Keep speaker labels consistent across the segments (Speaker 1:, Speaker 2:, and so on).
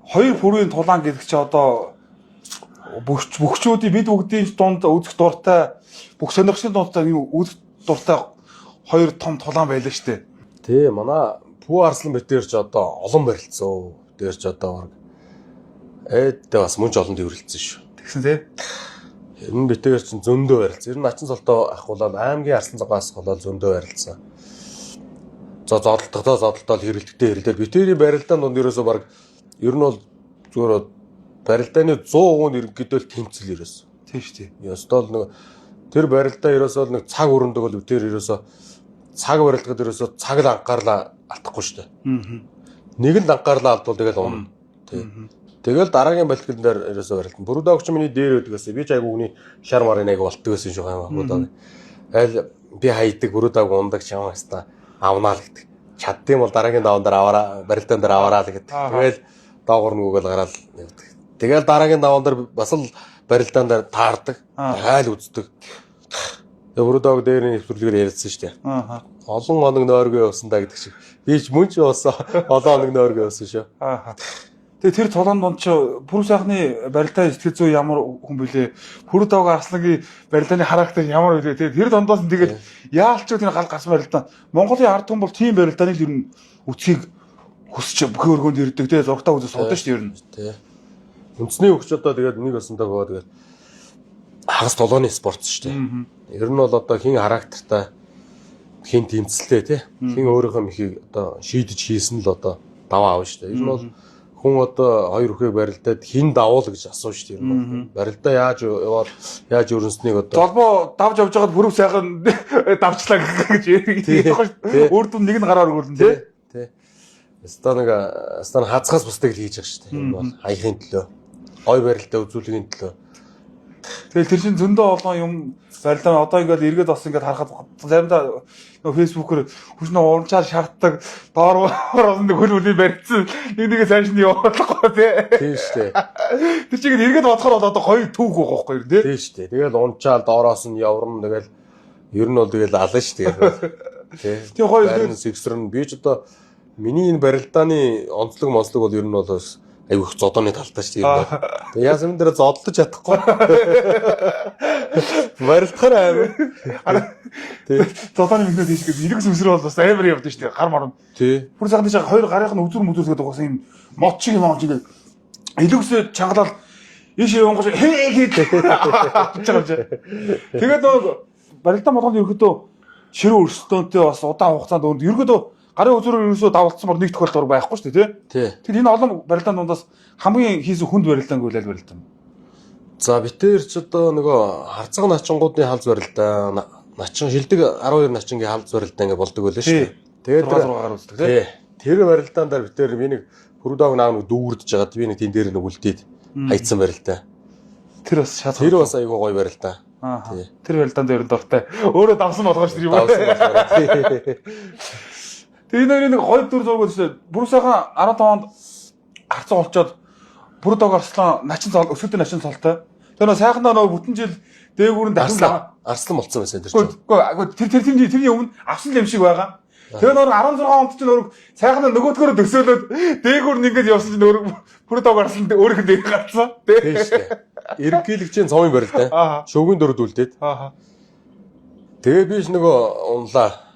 Speaker 1: хоёр бүрийн тулаан гэдэг чи одоо бөхчүүдийн бид бүгдийн дунд үзэх дуртай бүх сонирхлын дундаа үзэх дуртай хоёр том тулаан байлаа штэ.
Speaker 2: Тий, манай Пүү Арслан битээр ч одоо олон барилцсан. Дээр ч одоо эддээ бас мөн ч олонд өрөлдсөн шүү.
Speaker 1: Тэгсэн тий.
Speaker 2: Энэ битээр ч зөндөө барилцсан. Ер нь Начин цолтой ахуулаад аймгийн Арслан цагаас болоод зөндөө барилцсан. За зодтолдоо хэрэлдэгтэй хэрэлдээд битээрийн барилдаан донд ерөөсөө баг ер нь бол зүгээр барилдааны 100% ерөнхийдөө тэмцэл ерөөсөө.
Speaker 1: Тийм шүү дээ.
Speaker 2: Ёстол нэг тэр барилдаа ерөөсөө нэг цаг өрөндөг бол битээр ерөөсөө цаг барилгад ерөөсөө цаг л анхаарлаа алдахгүй шүү дээ. Нэг л анхаарлаа алдвал тэгэл унна. Тий. Тэгэл дараагийн балхилан дээр ерөөсөө барилдана. Бүрүүдагч миний дээр өдгөөсөө би ч айгууны шар марын айгу болтдог байсан шүү хаамаа. Айл би хайдаг бүрүүдэг ундаг ч юм хаста авнаа л гэдэг. Чаддсан бол дараагийн даван дээр аваараа барилдаан дээр аваараа л гэдэг. Тэгэл доогор нүгэл гараад нэгдэг. Тэгэл дараагийн даван дээр бас л барилдаан дээр таардаг. Хайл үздэг. Тэгээ бүрүүдэг дээр нэвтрүүлгээр ярилцсан шүү дээ. Олон хоног нойргоо явсан да гэдэг шиг. Би ч мөн ч болсон олон хоног нойргоо явсан шүү.
Speaker 1: Тэгээ тэр тулаан донд ч бүр сайхны барилдааны сэтгэл зүй ямар хүн блэ? Бүрүүдэг Арслангийн барилдааны характер ямар вэ? Тэр дондоос нь тэгээд яалч тэр гал гарсан барилдаа. Монголын ард түмэн бол тийм барилдааны л ер нь үтгийг хүсч бүхэн өргөнд ирдэг. Тэгээ зургатаа үзэж суудаг шүү дээ ер нь.
Speaker 2: Тий. Үндэсний хөгч одоо тэгээд нэг баснаа гоо тэгээд хагас толооны спорт шүү дээ. Ер нь бол одоо хин характертай хин тэмцэлтэй тий. Хин өөрийнхөө мөхийг одоо шийдэж хийсэн л одоо даваа аав шүү дээ. Ер нь бол хүн одоо хоёр үхээ барилдаад хин давуул гэж асууж шүү дээ. Ер нь барилдаа яаж яваад яаж өрнөснийг одоо
Speaker 1: долбоо давж явж байгаад бүрэг сайхан давчлаа гэж ярьдаг шүү дээ. Өөр дүн нэг нь гараар өгүүлнэ тий.
Speaker 2: Тий. Стан хацгаас бусдыг л хийж байгаа шүү дээ. Энэ бол аяхын төлөө. Ой барилдаа үзүүлэхийн төлөө.
Speaker 1: Тэгэл тэр чинь зөндөө олон юм барилдаа одоо ингээд эргээд бас ингээд харахад заримдаа фэйсбүүкээр хүчнээ урамчаар шаарддаг доор орсон хөлөний барьцсан нэг сайшны явуулахгүй тий.
Speaker 2: шүү дээ.
Speaker 1: Тэр чинь ингээд эргээд бодохоор одоо гоё түүх байхгүй юу тий.
Speaker 2: Тий шүү дээ. Тэгэл унчаал доороос нь яврна тэгэл ер нь бол тэгэл алан шүү дээ. Тий.
Speaker 1: Тий гоё
Speaker 2: сэгсрэн би ч одоо миний энэ барилдааны онцлог монцлог бол ер нь бол айгүй их зодооны талтай шүү дээ. Тэгээ яасан дээр зодлож чадахгүй. Барилдахаар амар.
Speaker 1: Тий. Зодооны мөнгөд хийсгээд эрэг сүсрээ бол бас амар явдсан шүү дээ. Гар марна.
Speaker 2: Тий.
Speaker 1: Бүр цагаан тийш хоёр гарынх нь үзүр мүдүрсгээд угаасан юм мод шиг юм аа чинь илүүсээ чангалал ийш явангаж хээ гэдэг. Тэгээд нөгөө барилдаан болгонд ерөөдөө ширүү өрсөлдөөнтэй бас удаан хугацаанд өнд ерөөдөө гарын үзүүрээр ерөөсөө давалцсан бол нэг тохиолдол байхгүй шүү дээ тий. Тэгэхээр энэ олон барилдаан дундаас хамгийн хийсэн хүнд барилдаан гэвэл аль барилдаан?
Speaker 2: За битээр ч одоо нөгөө харцаг начингуудын халз барилдаан, начин шилдэг 12 начингийн халз барилдаан ингэ болдог байлаа шүү дээ. Тэгээд
Speaker 1: 6 гаруй үздэг тий.
Speaker 2: Тэр барилдаан дээр битээр би нэг бүрүүдэг наав дүүрдэж жагаад би нэг тэн дээр нэг үлдээд хайцсан барилдаан.
Speaker 1: Тэр бас шат.
Speaker 2: Тэр бас айгүй гоё барилдаан.
Speaker 1: Тэр барилдаан дээр дуртай. Өөрөө давсан болгооч тэр юм аа. Тэгээ энэ нэг хоёр дүр зургууд шүү дээ. Бүр сайхан 15 онд гарцсан олцоод бүрүүдэг Арслан начин цол өсөлтөд начин цолтой. Тэр нөө сайхандаа нөө бүтэн жил дээгүүр нь
Speaker 2: Арслан болсон байсан тэр чинь.
Speaker 1: Үгүй тэрний өмнө авсан юм шиг байгаа. Тэгээ нөр 16 онд ч нөр сайхандаа нөгөөдгөөрөө төсөөлөд дээгүүр нь ингэж явсан чинь нөр бүрүүдэг Арслан өөрөөх нь дээр гарцсан.
Speaker 2: Тийм шүү дээ. Ерөнхийлөгчийн цомын барилдаан. Шөвгийн дөрөд үлдээд. Тэгээ биш нөгөө унлаа.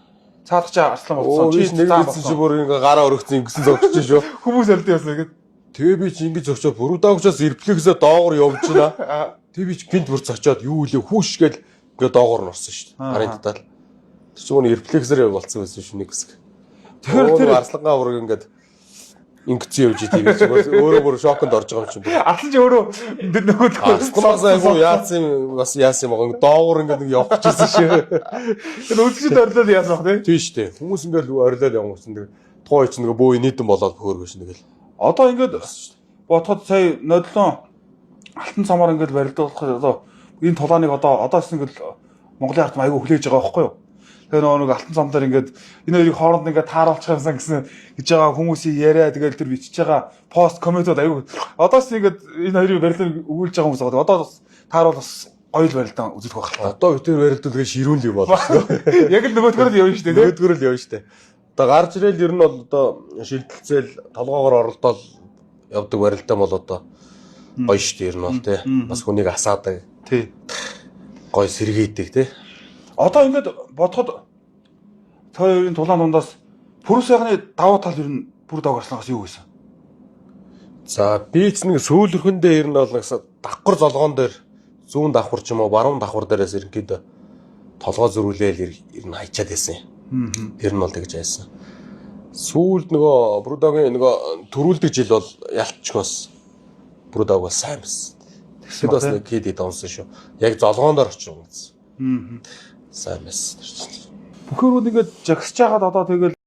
Speaker 1: Цаадах чи Арслан болсон.
Speaker 2: Чи нэг хэлсэн чи бүр ингээ гараа өргөцсөн ингэсэн зогсож шүү.
Speaker 1: Хүмүүс альдсан ясна гэд.
Speaker 2: Тэгээ би чи ингэж зогсоод бүрүүдагчаас эрплексээ доогор явж байна. Тэгээ би чи гинт бүр зочоод юу илээ хүүш гэл ингээ доогор нь орсон шүү. Гарын татал. Тэр чинь өөрөө эрплексээр болцсон байсан шүү нэг хэсэг. Тэр Арслангаа бүр ингээд ингэсэн явж идэв чи өөрөө бүр шоконд орж байгаа юм чинь.
Speaker 1: Арслан чи өөрөө нөгөө
Speaker 2: Арсланаас айгу яасан юм бас яасан юм байгаа. Доогор ингээд явчихсан шүү.
Speaker 1: Тэр үлгчд орлоод яасан бах
Speaker 2: тий шүү дээ. Хүмүүс ингээд орлоод явсан. Тэгээ тоо чи нөгөө бөө нийтэн болоод хөөргөш нэгэл.
Speaker 1: Одоо ингээд бодоход сая нодлон алтан цамаар ингээд барилдуулах одоо энэ тулааныг одоос ингээд Монголын ард айгу хүлээж байгаа байхгүй юу? Тэгээ нөгөө алтан цам дээр ингээд энэ хоёрыг хооронд ингээд тааруулчихсан гэсэн гэж байгаа хүмүүсийн яриа тэгэл тэр бичиж байгаа пост комментууд айгу одоос ингээд энэ хоёрыг барилдуулах өгүүлж байгаа хүмүүс байгаа. Одоо тааруул бас гоё л барилдаан үзүүлэх байх.
Speaker 2: Одоо битэр барилдуулах ширүүн л юм болчихсон.
Speaker 1: Яг л нөгөөдгөр л явна шүү дээ.
Speaker 2: Нөгөөдгөр л явна шүү дээ. Одоо гарч ирэл ер нь бол одоо шилдэлцэл толгоогоор оролдоод явдаг барилдаа бол одоо гоё штэ ер нь бол тий. Бас хүнийг асаадаг.
Speaker 1: Тий.
Speaker 2: Гоё сэргийдэг тий.
Speaker 1: Одоо ингээд бодоход хоёрын тулаан дундаас пүрс сайхны давуу тал ер нь бүр давгарслахаас юу гэсэн?
Speaker 2: За би ч нэг сүүлрхэндээ ер нь бол нэг давхар золгоон дээр зүүн давхар ч юм уу баруун давхар дээрээс ерөнхийдөө толгой зөрүүлээл ер нь хайчаад байсан юм. Тэр нь бол тэгж байсан. Сүүлд нөгөө Брюдогийн нөгөө төрүүлдэг жил бол ялчгоос Брюдог бол сайн байсан. Тэгсэд бас нэг хэд онсон шүү. Яг золгооноор очих юм гэсэн. Сайн байсан.
Speaker 1: Бүхэрүүд ингээд жагсаж байгаад одоо тэгэл